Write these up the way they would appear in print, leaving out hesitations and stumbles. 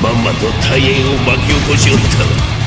まんまと大変を巻き起こしおった。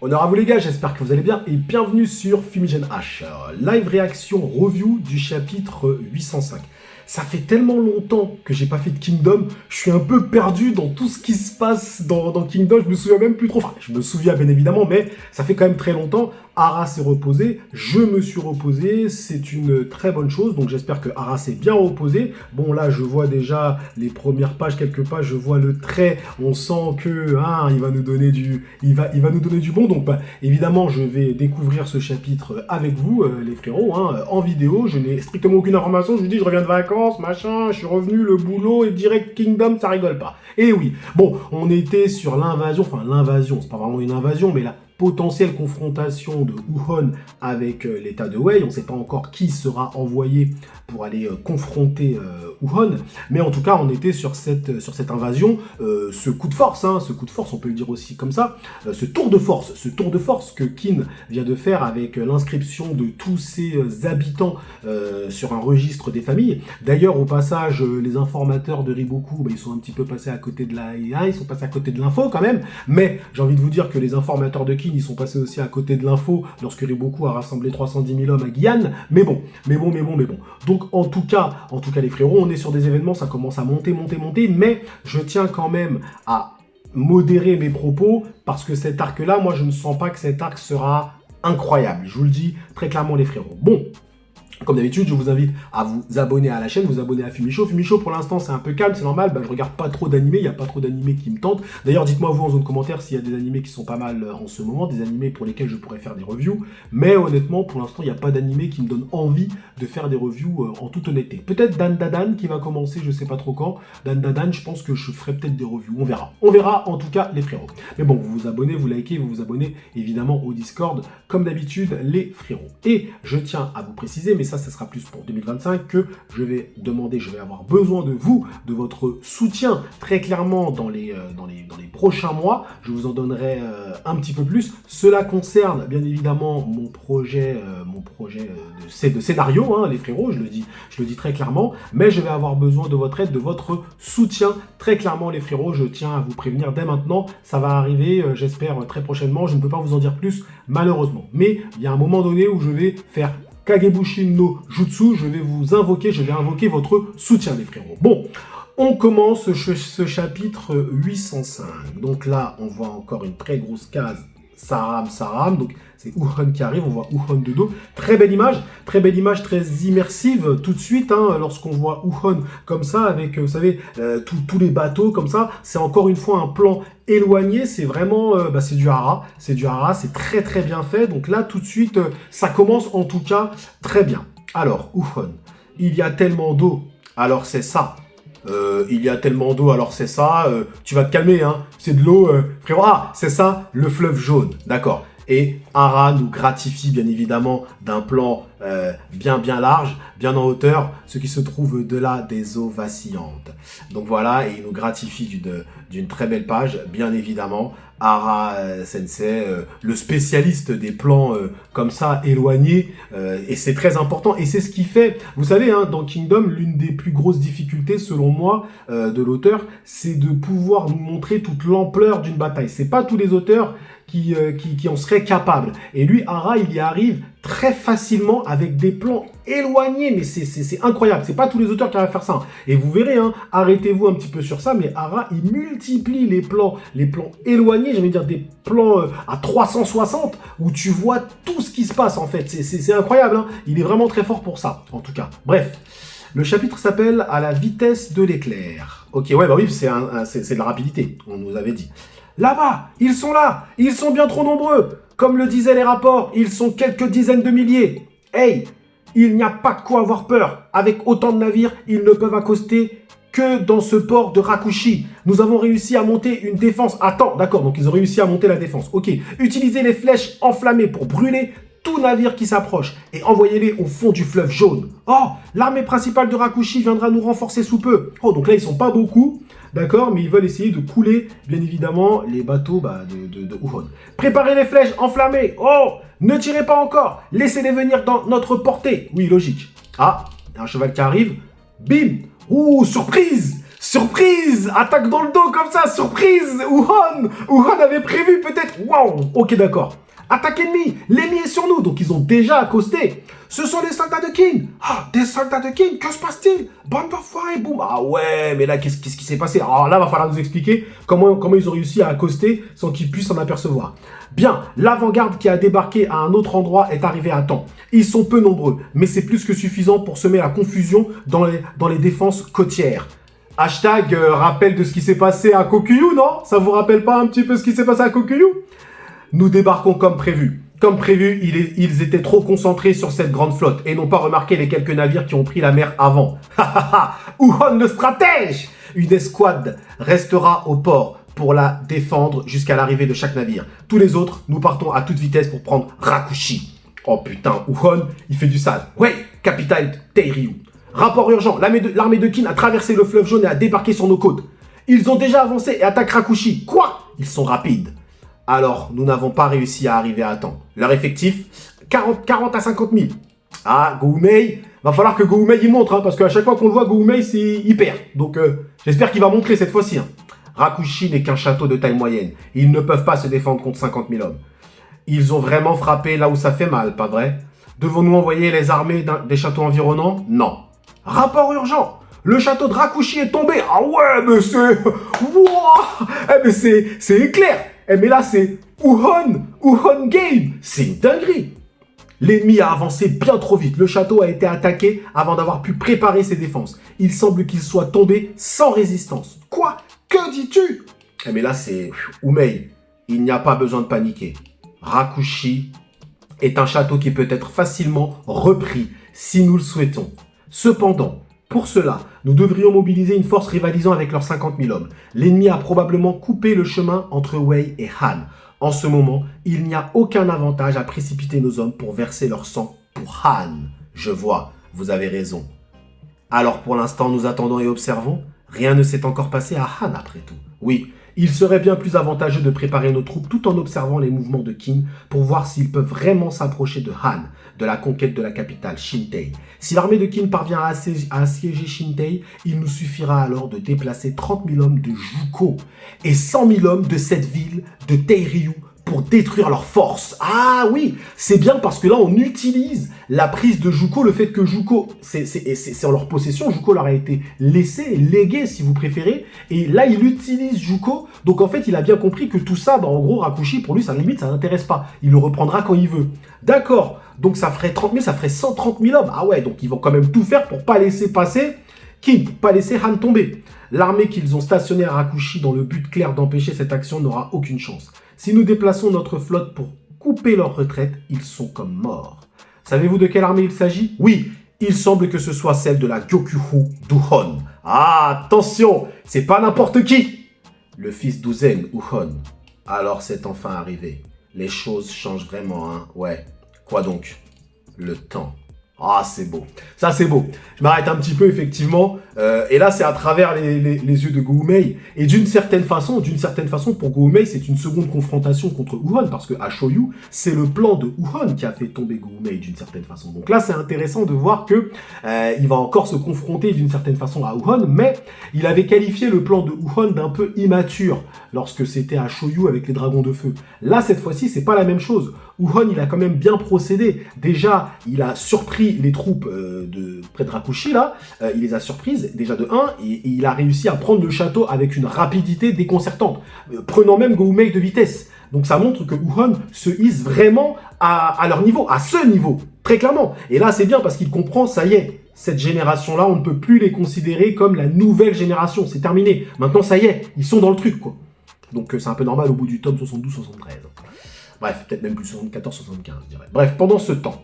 Honneur à vous les gars, j'espère que vous allez bien et bienvenue sur Fumigène H, live réaction review du chapitre 805. Ça fait tellement longtemps que j'ai pas fait de Kingdom, je suis un peu perdu dans tout ce qui se passe dans Kingdom, je me souviens même plus trop, enfin je me souviens bien évidemment, mais ça fait quand même très longtemps. Ara s'est reposé, je me suis reposé, c'est une très bonne chose, donc j'espère que Ara s'est bien reposé. Bon là je vois déjà les premières pages, quelques pages, je vois le trait, on sent que il va nous donner du bon, donc évidemment je vais découvrir ce chapitre avec vous les frérots, en vidéo. Je n'ai strictement aucune information, je vous dis je reviens de vacances, machin, je suis revenu, le boulot et direct Kingdom, ça rigole pas. Et oui, bon, on était sur l'invasion, c'est pas vraiment une invasion, mais la potentielle confrontation de Wuhan avec l'état de Wei. On ne sait pas encore qui sera envoyé pour aller confronter Wuhan, mais en tout cas on était sur cette invasion, ce coup de force, on peut le dire aussi comme ça, ce tour de force que Qin vient de faire avec l'inscription de tous ses habitants sur un registre des familles. D'ailleurs au passage les informateurs de Riboku, ils sont un petit peu passés à côté de la IA, ils sont passés à côté de l'info quand même, mais j'ai envie de vous dire que les informateurs de Qin ils sont passés aussi à côté de l'info lorsque Riboku a rassemblé 310 000 hommes à Guyane, mais bon. Donc en tout cas les frérots, on est sur des événements, ça commence à monter, mais je tiens quand même à modérer mes propos, parce que cet arc-là, moi je ne sens pas que cet arc sera incroyable, je vous le dis très clairement les frérots. Bon, comme d'habitude, je vous invite à vous abonner à la chaîne, vous abonner à Fumichaud. Fumichaud, pour l'instant, c'est un peu calme, c'est normal. Je regarde pas trop d'animés, il n'y a pas trop d'animés qui me tentent. D'ailleurs, dites-moi vous en zone commentaire s'il y a des animés qui sont pas mal en ce moment, des animés pour lesquels je pourrais faire des reviews. Mais honnêtement, pour l'instant, il n'y a pas d'animé qui me donne envie de faire des reviews en toute honnêteté. Peut-être Dan Dadan qui va commencer, je sais pas trop quand. Dan Dadan, je pense que je ferai peut-être des reviews. On verra. On verra en tout cas les frérots. Mais bon, vous vous abonnez, vous likez, vous vous abonnez évidemment au Discord, comme d'habitude, les frérots. Et je tiens à vous préciser, mais ça sera plus pour 2025, que je vais avoir besoin de vous, de votre soutien très clairement dans les prochains mois. Je vous en donnerai un petit peu plus. Cela concerne bien évidemment mon projet de scénario, les frérots, je le dis très clairement, mais je vais avoir besoin de votre aide, de votre soutien très clairement les frérots. Je tiens à vous prévenir dès maintenant, ça va arriver, j'espère très prochainement. Je ne peux pas vous en dire plus malheureusement, mais il y a un moment donné où je vais faire Kagebushin no Jutsu, je vais invoquer votre soutien les frérots. Bon, on commence ce chapitre 805. Donc là, on voit encore une très grosse case Saram, donc c'est Wuhan qui arrive, on voit Wuhan de dos. Très belle image, très immersive tout de suite, lorsqu'on voit Wuhan comme ça, avec, vous savez, tous les bateaux comme ça. C'est encore une fois un plan éloigné, c'est vraiment, c'est du Hara, c'est très très bien fait. Donc là, tout de suite, ça commence en tout cas très bien. Alors, Wuhan, il y a tellement d'eau, alors c'est ça. Il y a tellement d'eau, alors c'est ça, tu vas te calmer, c'est de l'eau, frérot, c'est ça, le fleuve jaune, d'accord. Et Ara nous gratifie bien évidemment d'un plan bien large, bien en hauteur, ce qui se trouve au-delà des eaux vacillantes. Donc voilà, et il nous gratifie d'une très belle page, bien évidemment. Ara Sensei, le spécialiste des plans comme ça, éloignés, et c'est très important, et c'est ce qui fait, vous savez, dans Kingdom, l'une des plus grosses difficultés, selon moi, de l'auteur, c'est de pouvoir nous montrer toute l'ampleur d'une bataille. C'est pas tous les auteurs qui en seraient capables. Et lui, Ara, il y arrive très facilement avec des plans éloignés, mais c'est incroyable. C'est pas tous les auteurs qui arrivent à faire ça. Et vous verrez, arrêtez-vous un petit peu sur ça, mais Ara, il multiplie les plans éloignés, j'allais dire des plans à 360, où tu vois tout ce qui se passe, en fait. C'est incroyable, Il est vraiment très fort pour ça, en tout cas. Bref. Le chapitre s'appelle « À la vitesse de l'éclair ». Ok, ouais, bah oui, c'est de la rapidité, on nous avait dit. Là-bas, ils sont là, ils sont bien trop nombreux. Comme le disaient les rapports, ils sont quelques dizaines de milliers. Hey, il n'y a pas de quoi avoir peur. Avec autant de navires, ils ne peuvent accoster que dans ce port de Rakushi. Nous avons réussi à monter une défense. Attends, d'accord, donc ils ont réussi à monter la défense. Ok, utilisez les flèches enflammées pour brûler tout navire qui s'approche et envoyez-les au fond du fleuve jaune. Oh, l'armée principale de Rakushi viendra nous renforcer sous peu. Oh, donc là, ils sont pas beaucoup, d'accord, mais ils veulent essayer de couler, bien évidemment, les bateaux de Uhon. Préparez les flèches enflammées. Oh, ne tirez pas encore. Laissez-les venir dans notre portée. Oui, logique. Ah, il y a un cheval qui arrive. Bim. Ouh, surprise. Surprise. Attaque dans le dos comme ça, surprise. Uhon avait prévu peut-être. Waouh. Ok, d'accord. Attaque ennemie, l'ennemi est sur nous, donc ils ont déjà accosté. Ce sont des soldats de King. Ah, des soldats de King, que se passe-t-il? Bande d'enfoirés, boum. Ah ouais, mais là, qu'est-ce qui s'est passé? Alors là, va falloir nous expliquer comment ils ont réussi à accoster sans qu'ils puissent s'en apercevoir. Bien, l'avant-garde qui a débarqué à un autre endroit est arrivée à temps. Ils sont peu nombreux, mais c'est plus que suffisant pour semer la confusion dans les défenses côtières. Hashtag rappel de ce qui s'est passé à Kokuyu, non? Ça vous rappelle pas un petit peu ce qui s'est passé à Kokuyu? Nous débarquons comme prévu. Comme prévu, ils étaient trop concentrés sur cette grande flotte et n'ont pas remarqué les quelques navires qui ont pris la mer avant. Uhon le stratège! Une escouade restera au port pour la défendre jusqu'à l'arrivée de chaque navire. Tous les autres, nous partons à toute vitesse pour prendre Rakushi. Oh putain, Uhon, il fait du sale. Ouais, capitaine Tairyu. Rapport urgent, l'armée de Kin a traversé le fleuve jaune et a débarqué sur nos côtes. Ils ont déjà avancé et attaquent Rakushi. Quoi? Ils sont rapides. Alors, nous n'avons pas réussi à arriver à temps. Leur effectif, 40 à 50 000. Ah, Gouhumei, va falloir que Gouhumei y montre, hein, parce qu'à chaque fois qu'on le voit, Gouhumei, il perd. Donc, j'espère qu'il va montrer cette fois-ci. Hein. Rakushi n'est qu'un château de taille moyenne. Ils ne peuvent pas se défendre contre 50 000 hommes. Ils ont vraiment frappé là où ça fait mal, pas vrai? Devons-nous envoyer les armées des châteaux environnants? Non. Rapport urgent. Le château de Rakushi est tombé. Ah ouais, mais c'est... Wouah, eh, mais c'est éclair. Eh mais là c'est Uhon Game, c'est une dinguerie. L'ennemi a avancé bien trop vite, le château a été attaqué avant d'avoir pu préparer ses défenses. Il semble qu'il soit tombé sans résistance. Quoi? Que dis-tu? Eh mais là c'est Umei, il n'y a pas besoin de paniquer. Rakushi est un château qui peut être facilement repris si nous le souhaitons. Cependant, pour cela, nous devrions mobiliser une force rivalisant avec leurs 50 000 hommes. L'ennemi a probablement coupé le chemin entre Wei et Han. En ce moment, il n'y a aucun avantage à précipiter nos hommes pour verser leur sang pour Han. Je vois, vous avez raison. Alors pour l'instant, nous attendons et observons. Rien ne s'est encore passé à Han après tout. Oui, il serait bien plus avantageux de préparer nos troupes tout en observant les mouvements de Qin pour voir s'ils peuvent vraiment s'approcher de Han, de la conquête de la capitale, Shintei. Si l'armée de Qin parvient à assiéger Shintei, il nous suffira alors de déplacer 30 000 hommes de Juko et 100 000 hommes de cette ville de Tairyu pour détruire leur force. Ah oui, c'est bien parce que là on utilise la prise de Juko, le fait que Juko, c'est en leur possession, Juko leur a été laissé, légué si vous préférez, et là il utilise Juko, donc en fait il a bien compris que tout ça, en gros Rakushi pour lui ça limite ça n'intéresse pas, il le reprendra quand il veut. D'accord, donc ça ferait 30 000, ça ferait 130 000 hommes, ah ouais, donc ils vont quand même tout faire pour pas laisser passer Qin, pour pas laisser Han tomber. L'armée qu'ils ont stationnée à Rakushi dans le but clair d'empêcher cette action n'aura aucune chance. Si nous déplaçons notre flotte pour couper leur retraite, ils sont comme morts. Savez-vous de quelle armée il s'agit? Oui, il semble que ce soit celle de la Gyokuhu d'Uhon. Ah, attention, c'est pas n'importe qui. Le fils d'Uzen, Uhon. Alors c'est enfin arrivé. Les choses changent vraiment, hein. Ouais. Quoi donc? Le temps. Ah, c'est beau. Ça, c'est beau. Je m'arrête un petit peu, effectivement. Et là, c'est à travers les yeux de Gouhumei. Et d'une certaine façon, pour Gouhumei, c'est une seconde confrontation contre Uhon. Parce que à Shoyu, c'est le plan de Uhon qui a fait tomber Gouhumei d'une certaine façon. Donc là, c'est intéressant de voir que il va encore se confronter d'une certaine façon à Uhon. Mais il avait qualifié le plan de Uhon d'un peu immature lorsque c'était à Shoyu avec les dragons de feu. Là, cette fois-ci, c'est pas la même chose. Uhon, il a quand même bien procédé. Déjà, il a surpris les troupes près de Rakushi, là. Il les a surprises, déjà de 1, et il a réussi à prendre le château avec une rapidité déconcertante, prenant même Gouhumei de vitesse. Donc ça montre que Uhon se hisse vraiment à leur niveau, à ce niveau, très clairement. Et là, c'est bien parce qu'il comprend, ça y est, cette génération-là, on ne peut plus les considérer comme la nouvelle génération. C'est terminé. Maintenant, ça y est, ils sont dans le truc, quoi. Donc, c'est un peu normal au bout du tome 72-73. Bref, peut-être même plus 74-75, je dirais. Bref, pendant ce temps,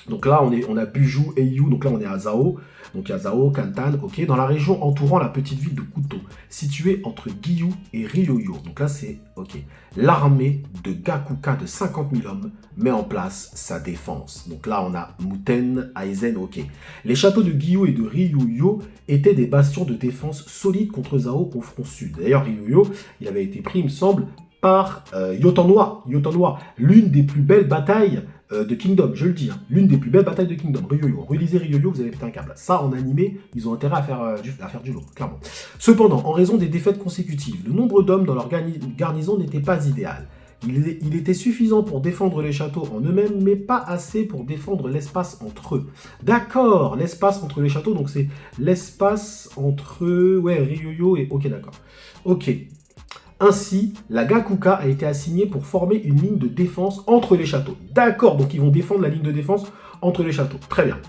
donc là, on a Buju et Yu, donc là, on est à Zao. Donc, il y a Zao, Kantan, ok, dans la région entourant la petite ville de Kuto, située entre Giyu et Ryoyo. Donc là, c'est, ok, l'armée de Gakuka de 50 000 hommes met en place sa défense. Donc là, on a Muten, Aizen, ok. Les châteaux de Giyu et de Ryoyo étaient des bastions de défense solides contre Zao au front sud. D'ailleurs, Ryoyo, il avait été pris, il me semble, par Yotanwa, l'une des plus belles batailles de Kingdom, je le dis, hein, l'une des plus belles batailles de Kingdom. Ryoyo, relisez Ryoyo, vous allez péter un câble. Ça, en animé, ils ont intérêt à faire du lourd, clairement. Cependant, en raison des défaites consécutives, le nombre d'hommes dans leur garnison n'était pas idéal. Il était suffisant pour défendre les châteaux en eux-mêmes, mais pas assez pour défendre l'espace entre eux. D'accord, l'espace entre les châteaux, donc c'est l'espace entre, ouais, Ryoyo et... Ok, d'accord. Ok. Ainsi, la Gakuka a été assignée pour former une ligne de défense entre les châteaux. D'accord, donc ils vont défendre la ligne de défense entre les châteaux. Très bien.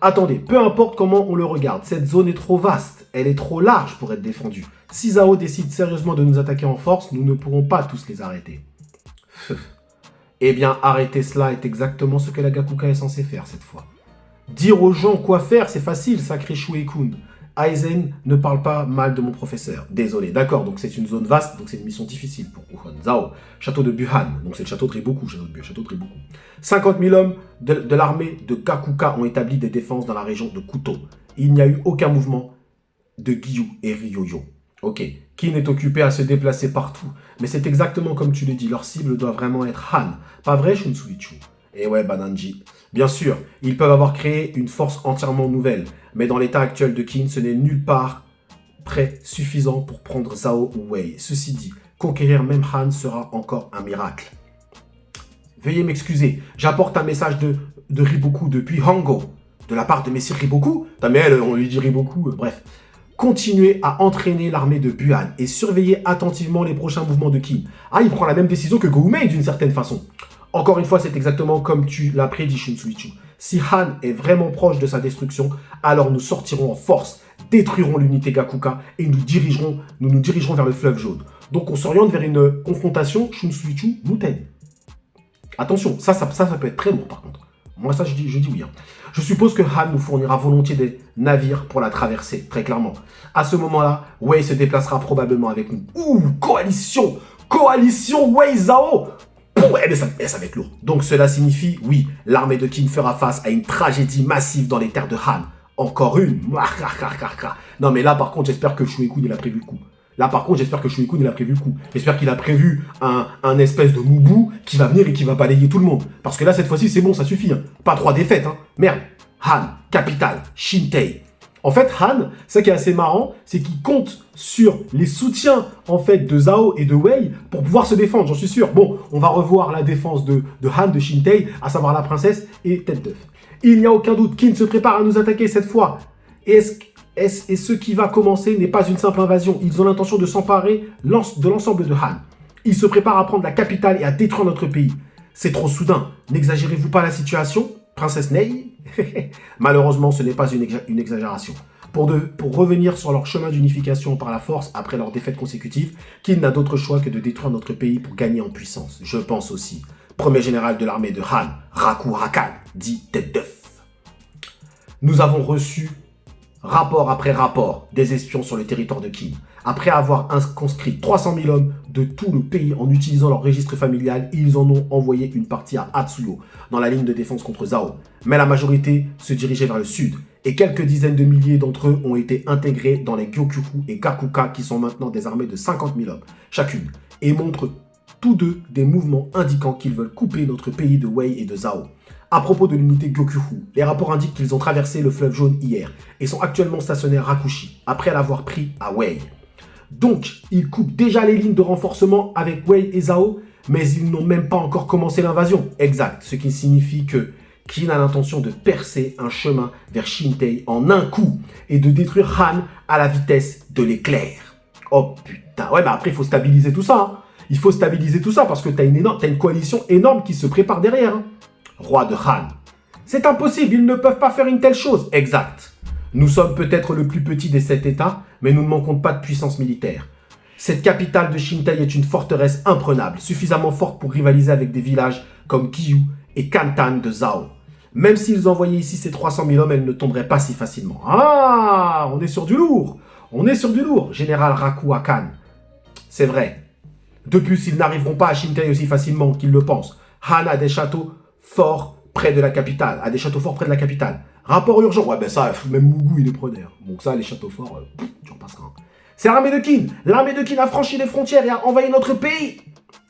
Attendez, peu importe comment on le regarde, cette zone est trop vaste, elle est trop large pour être défendue. Si Zao décide sérieusement de nous attaquer en force, nous ne pourrons pas tous les arrêter. Eh bien, arrêter cela est exactement ce que la Gakuka est censée faire cette fois. Dire aux gens quoi faire, c'est facile, sacré Shuei-kun. Aizen ne parle pas mal de mon professeur. Désolé, d'accord, donc c'est une zone vaste, donc c'est une mission difficile pour Uhon. Zao, château de Buhan, donc c'est le château de Riboku, château de Riboku. 50 000 hommes de l'armée de Gakuka ont établi des défenses dans la région de Kuto. Il n'y a eu aucun mouvement de Giyu et Ryoyo. Ok, Kin est occupé à se déplacer partout, mais c'est exactement comme tu le dis, leur cible doit vraiment être Han. Pas vrai, Shunsuichu? Et ouais, Bananji. Bien sûr, ils peuvent avoir créé une force entièrement nouvelle, mais dans l'état actuel de Kin, ce n'est nulle part près suffisant pour prendre Zao ou Wei. Ceci dit, conquérir même Han sera encore un miracle. Veuillez m'excuser, j'apporte un message de Riboku depuis Hango. De la part de Messire Riboku? Mais elle, on lui dit Riboku, bref. Continuez à entraîner l'armée de Buhan et surveillez attentivement les prochains mouvements de Kin. Ah, il prend la même décision que Goumei d'une certaine façon. Encore une fois, c'est exactement comme tu l'as prédit, Shunsuichu. Si Han est vraiment proche de sa destruction, alors nous sortirons en force, détruirons l'unité Gakuka et nous nous dirigerons vers le fleuve jaune. Donc on s'oriente vers une confrontation Shunsuichu-Muten. Attention, ça peut être très lourd par contre. Moi ça je dis oui. Hein. Je suppose que Han nous fournira volontiers des navires pour la traverser, très clairement. À ce moment-là, Wei se déplacera probablement avec nous. Ouh, coalition Wei-Zao. Mais ça va être lourd. Donc cela signifie, oui, l'armée de Kin fera face à une tragédie massive dans les terres de Han. Encore une. Non mais là par contre, j'espère que Shuei-kun il a prévu le coup. J'espère qu'il a prévu un espèce de moubou qui va venir et qui va balayer tout le monde. Parce que là, cette fois-ci, c'est bon, ça suffit. Hein. Pas 3 défaites. Hein. Merde. Han, capitale, Shintei. En fait, Han, ce qui est assez marrant, c'est qu'il compte sur les soutiens en fait de Zao et de Wei pour pouvoir se défendre, j'en suis sûr. Bon, on va revoir la défense de Han, de Shintei, à savoir la princesse et Tête d'œuf. Il n'y a aucun doute, Kin se prépare à nous attaquer cette fois. Et ce qui va commencer n'est pas une simple invasion. Ils ont l'intention de s'emparer de l'ensemble de Han. Ils se préparent à prendre la capitale et à détruire notre pays. C'est trop soudain. N'exagérez-vous pas la situation, princesse Nei? Malheureusement, ce n'est pas une exagération. Pour revenir sur leur chemin d'unification par la force après leur défaite consécutive, Kin n'a d'autre choix que de détruire notre pays pour gagner en puissance. Je pense aussi. Premier général de l'armée de Han, Raku Rakan, dit Tête d'œuf. Nous avons reçu rapport après rapport des espions sur le territoire de Kin. Après avoir conscrit 300 000 hommes de tout le pays en utilisant leur registre familial, ils en ont envoyé une partie à Atsuyo, dans la ligne de défense contre Zao. Mais la majorité se dirigeait vers le sud, et quelques dizaines de milliers d'entre eux ont été intégrés dans les Gyokuku et Gakuka qui sont maintenant des armées de 50 000 hommes chacune, et montrent tous deux des mouvements indiquant qu'ils veulent couper notre pays de Wei et de Zao. À propos de l'unité Gyokuku, les rapports indiquent qu'ils ont traversé le fleuve jaune hier et sont actuellement stationnés à Rakushi, après l'avoir pris à Wei. Donc, ils coupent déjà les lignes de renforcement avec Wei et Zao, mais ils n'ont même pas encore commencé l'invasion. Exact, ce qui signifie que Kin a l'intention de percer un chemin vers Shintei en un coup et de détruire Han à la vitesse de l'éclair. Oh putain, ouais, mais après il faut stabiliser tout ça. Hein. Il faut stabiliser tout ça parce que t'as une coalition énorme qui se prépare derrière. Hein. Roi de Han, C'est impossible, ils ne peuvent pas faire une telle chose. Exact. Nous sommes peut-être le plus petit des 7 États, mais nous ne manquons pas de puissance militaire. Cette capitale de Shintai est une forteresse imprenable, suffisamment forte pour rivaliser avec des villages comme Kyu et Kantan de Zhao. Même s'ils envoyaient ici ces 300 000 hommes, elle ne tomberaient pas si facilement. Ah, on est sur du lourd. On est sur du lourd, général Raku Akan. C'est vrai. De plus, ils n'arriveront pas à Shintai aussi facilement qu'ils le pensent. Han a des châteaux forts près de la capitale. Rapport urgent. Ouais, ben ça, même Mugu, il est preneur. Donc ça, les châteaux forts, tu en passeras. C'est l'armée de Qin. L'armée de Qin a franchi les frontières et a envahi notre pays.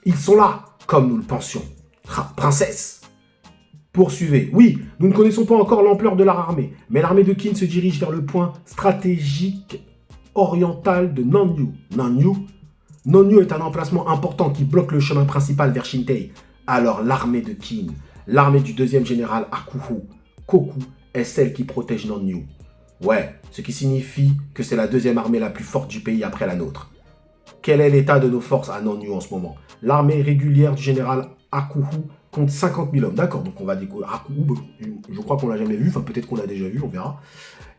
Ils sont là, comme nous le pensions. Princesse. Poursuivez. Oui, nous ne connaissons pas encore l'ampleur de leur armée, mais l'armée de Qin se dirige vers le point stratégique oriental de Nanyu. Nanyu est un emplacement important qui bloque le chemin principal vers Shintai. Alors l'armée de Qin, l'armée du deuxième général Hakuho, Koku, est celle qui protège Nanyu. Ouais, ce qui signifie que c'est la deuxième armée la plus forte du pays après la nôtre. Quel est l'état de nos forces à Nanyu en ce moment? L'armée régulière du général Hakuho compte 50 000 hommes. D'accord, donc on va découvrir Hakuho, je crois qu'on l'a jamais vu, enfin peut-être qu'on l'a déjà vu, on verra.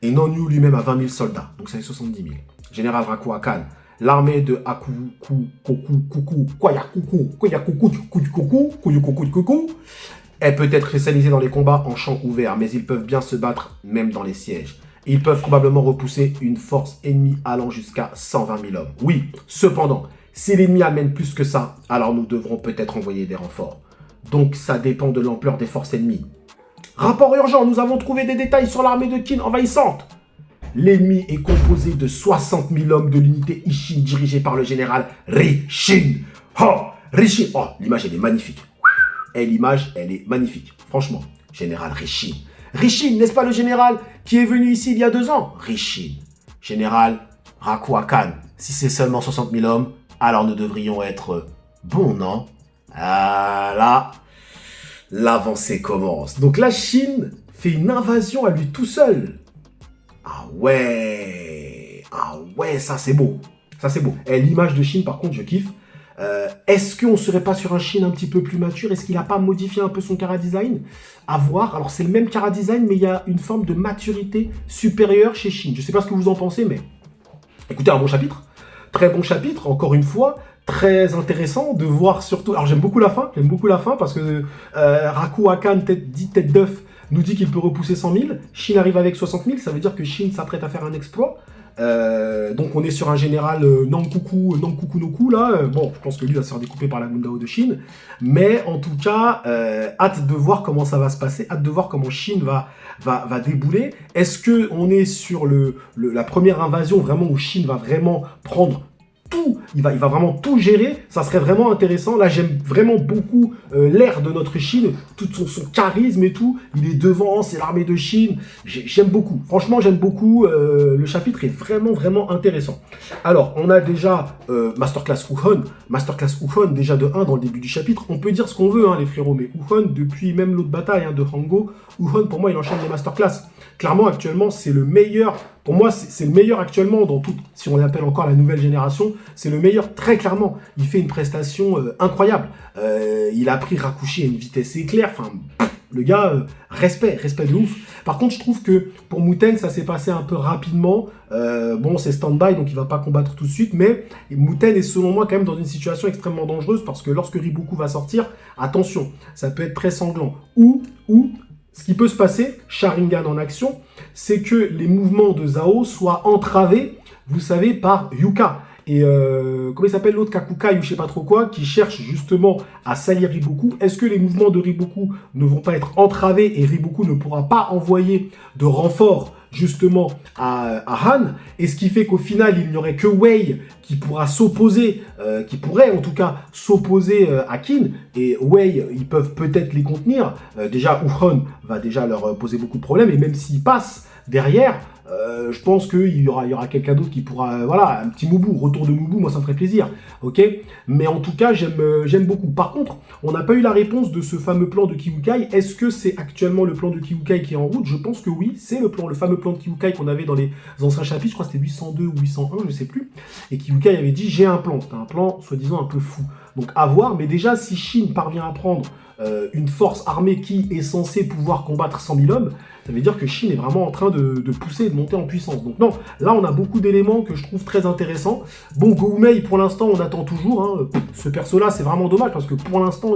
Et Nanyu lui-même a 20 000 soldats, donc ça fait 70 000. Général Raku Akan, l'armée de Koyakuku est peut-être spécialisée dans les combats en champ ouvert, mais ils peuvent bien se battre même dans les sièges. Ils peuvent probablement repousser une force ennemie allant jusqu'à 120 000 hommes. Oui, cependant, si l'ennemi amène plus que ça, alors nous devrons peut-être envoyer des renforts. Donc ça dépend de l'ampleur des forces ennemies. Rapport urgent, nous avons trouvé des détails sur l'armée de Qin envahissante. L'ennemi est composé de 60 000 hommes de l'unité Ishin dirigée par le général Rishin. Oh, Rishin. Oh, l'image elle est magnifique. Et l'image elle est magnifique. Franchement, général Rishin. Rishin, n'est-ce pas le général qui est venu ici il y a 2 ans? Rishin. Général Raku Akan. Si c'est seulement 60 000 hommes, alors nous devrions être bons, non? Ah là, l'avancée commence. Donc la Chine fait une invasion à lui tout seul. Ah ouais, ça c'est beau. Ça c'est beau. Et l'image de Chine, par contre, je kiffe. Est-ce qu'on serait pas sur un Chine un petit peu plus mature? Est-ce qu'il n'a pas modifié un peu son chara-design? À voir. Alors c'est le même chara-design, mais il y a une forme de maturité supérieure chez Chine. Je sais pas ce que vous en pensez, mais écoutez, un bon chapitre. Très bon chapitre, encore une fois. Très intéressant de voir surtout... Alors j'aime beaucoup la fin parce que Raku Akan, dit tête d'œuf, nous dit qu'il peut repousser 100 000. Shin arrive avec 60 000, ça veut dire que Shin s'apprête à faire un exploit. Donc on est sur un général Nankoku Noku là. Bon, je pense que lui va se faire découper par la Gundao de Shin. Mais en tout cas, hâte de voir comment ça va se passer, hâte de voir comment Shin va débouler. Est-ce qu'on est sur la première invasion vraiment où Shin va vraiment prendre tout, il va vraiment tout gérer, ça serait vraiment intéressant. Là, j'aime vraiment beaucoup l'air de notre Chine, tout son charisme et tout. Il est devant, c'est l'armée de Chine. J'aime beaucoup. Franchement, j'aime beaucoup. Le chapitre est vraiment intéressant. Alors, on a déjà Masterclass Uhon, déjà de 1 dans le début du chapitre. On peut dire ce qu'on veut, hein, les frérots, mais Uhon, depuis même l'autre bataille de Hango, Uhon, pour moi, il enchaîne les Masterclass. Clairement, actuellement, c'est le meilleur. Pour moi, c'est le meilleur actuellement dans tout. Si on l'appelle encore la nouvelle génération, c'est le meilleur très clairement. Il fait une prestation incroyable. Il a pris Rakushi à une vitesse éclair. Enfin, le gars, respect de ouf. Par contre, je trouve que pour Muten, ça s'est passé un peu rapidement. Bon, c'est stand-by, donc il va pas combattre tout de suite. Mais Muten est selon moi quand même dans une situation extrêmement dangereuse parce que lorsque Riboku va sortir, attention, ça peut être très sanglant. Ou ce qui peut se passer, Sharingan en action, c'est que les mouvements de Zhao soient entravés, vous savez, par Yuka. Et comment il s'appelle l'autre, Kakukai ou je sais pas trop quoi, qui cherche justement à salir Riboku. Est-ce que les mouvements de Riboku ne vont pas être entravés et Riboku ne pourra pas envoyer de renfort justement à Han, et ce qui fait qu'au final il n'y aurait que Wei qui pourra s'opposer, qui pourrait en tout cas s'opposer à Qin, et Wei ils peuvent peut-être les contenir. Déjà Uhon va déjà leur poser beaucoup de problèmes, et même s'ils passent derrière, je pense qu'il y aura quelqu'un d'autre qui pourra, voilà, un petit Mubu, retour de Mubu, moi ça me ferait plaisir, ok. Mais en tout cas, j'aime beaucoup. Par contre, on n'a pas eu la réponse de ce fameux plan de Kiwukai. Est-ce que c'est actuellement le plan de Kiwukai qui est en route? Je pense que oui, c'est le fameux plan de Kiwukai qu'on avait dans les anciens chapitres, je crois que c'était 802 ou 801, je sais plus. Et Kiwukai avait dit, j'ai un plan, c'était un plan soi-disant un peu fou. Donc à voir, mais déjà, si Shin parvient à prendre une force armée qui est censée pouvoir combattre 100 000 hommes, ça veut dire que Shin est vraiment en train de pousser et de monter en puissance. Donc non, là on a beaucoup d'éléments que je trouve très intéressants. Bon, Goumei, pour l'instant, on attend toujours. Hein. Ce perso-là, c'est vraiment dommage parce que pour l'instant,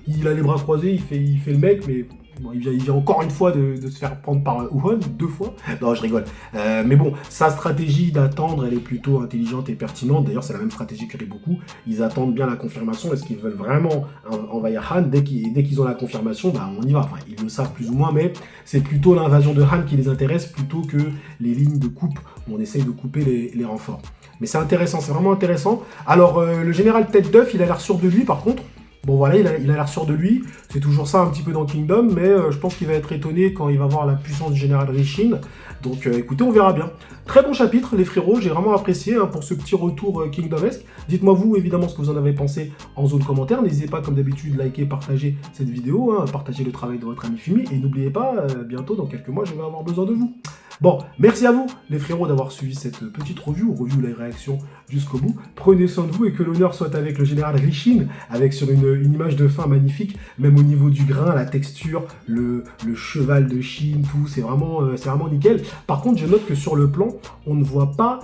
il a les bras croisés, il fait le mec, mais bon, il vient encore une fois de se faire prendre par Wuhan, 2 fois. Non, je rigole. Mais bon, sa stratégie d'attendre, elle est plutôt intelligente et pertinente. D'ailleurs, c'est la même stratégie que Riboku. Ils attendent bien la confirmation. Est-ce qu'ils veulent vraiment envahir Han? Dès qu'ils ont la confirmation, bah, on y va. Enfin, ils le savent plus ou moins, mais c'est plutôt l'invasion de Han qui les intéresse plutôt que les lignes de coupe où on essaye de couper les renforts. Mais c'est intéressant, c'est vraiment intéressant. Alors, le général Tête d'œuf, il a l'air sûr de lui, par contre. Bon voilà, il a l'air sûr de lui, c'est toujours ça un petit peu dans Kingdom, mais je pense qu'il va être étonné quand il va voir la puissance du général Rishin. Donc écoutez, on verra bien. Très bon chapitre les frérots, j'ai vraiment apprécié pour ce petit retour Kingdom-esque. Dites-moi vous évidemment ce que vous en avez pensé en zone commentaire, n'hésitez pas comme d'habitude liker, partager cette vidéo, partager le travail de votre ami Fumi, et n'oubliez pas, bientôt dans quelques mois je vais avoir besoin de vous. Bon, merci à vous les frérots d'avoir suivi cette petite review live réaction jusqu'au bout. Prenez soin de vous et que l'honneur soit avec le général Rishin, avec sur une image de fin magnifique, même au niveau du grain, la texture, le cheval de Shin, tout, c'est vraiment nickel. Par contre, je note que sur le plan, on ne voit pas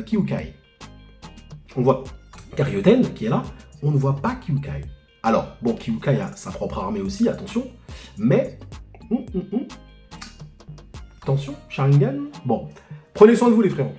Kyukai. On voit Karyoten qui est là, on ne voit pas Kyukai. Alors, bon, Kyukai a sa propre armée aussi, attention, mais... Attention, Sharingan. Bon, prenez soin de vous les frérots.